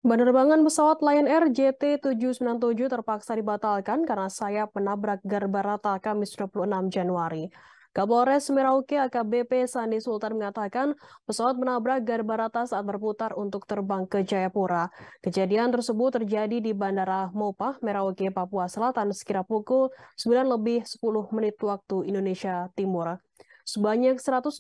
Penerbangan pesawat Lion Air JT797 terpaksa dibatalkan karena sayap menabrak Garbarata Kamis 26 Januari. Kapolres Merauke AKBP Sandi Sultan mengatakan pesawat menabrak Garbarata saat berputar untuk terbang ke Jayapura. Kejadian tersebut terjadi di Bandara Mopah, Merauke, Papua Selatan sekira pukul 9 lebih 10 menit waktu Indonesia Timur. Sebanyak 126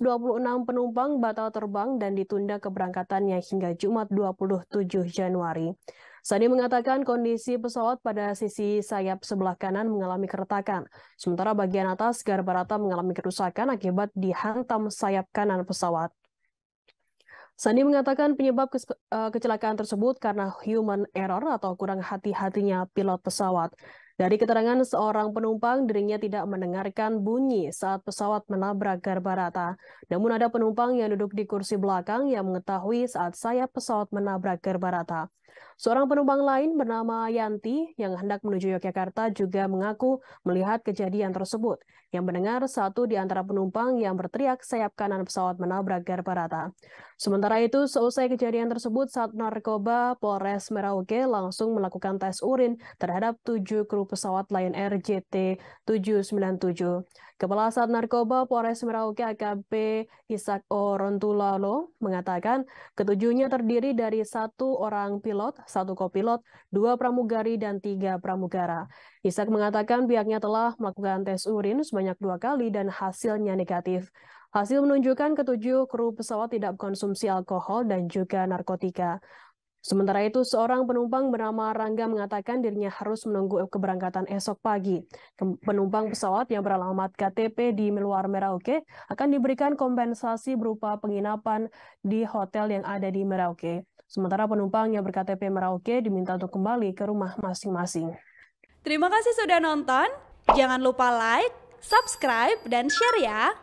penumpang batal terbang dan ditunda keberangkatannya hingga Jumat 27 Januari. Sandi mengatakan kondisi pesawat pada sisi sayap sebelah kanan mengalami keretakan, sementara bagian atas Garbarata mengalami kerusakan akibat dihantam sayap kanan pesawat. Sandi mengatakan penyebab kecelakaan tersebut karena human error atau kurang hati-hatinya pilot pesawat. Dari keterangan seorang penumpang, dirinya tidak mendengarkan bunyi saat pesawat menabrak Garbarata. Namun ada penumpang yang duduk di kursi belakang yang mengetahui saat sayap pesawat menabrak Garbarata. Seorang penumpang lain bernama Yanti yang hendak menuju Yogyakarta juga mengaku melihat kejadian tersebut. Yang mendengar satu di antara penumpang yang berteriak sayap kanan pesawat menabrak Garbarata. Sementara itu, seusai kejadian tersebut, Sat Narkoba Polres Merauke langsung melakukan tes urin terhadap 7 kru pesawat Lion Air JT797. Kepala Sat Narkoba Polres Merauke AKP Ishak Orontulalo mengatakan ketujuhnya terdiri dari 1 orang pilot, 1 kopilot, 2 pramugari, dan 3 pramugara. Ishak mengatakan pihaknya telah melakukan tes urin sebanyak 2 kali dan hasilnya negatif. Hasil menunjukkan ketujuh kru pesawat tidak konsumsi alkohol dan juga narkotika. Sementara itu, seorang penumpang bernama Rangga mengatakan dirinya harus menunggu keberangkatan esok pagi. Penumpang pesawat yang beralamat KTP di luar Merauke akan diberikan kompensasi berupa penginapan di hotel yang ada di Merauke. Sementara penumpang yang berKTP Merauke diminta untuk kembali ke rumah masing-masing. Terima kasih sudah nonton. Jangan lupa like, subscribe, dan share ya.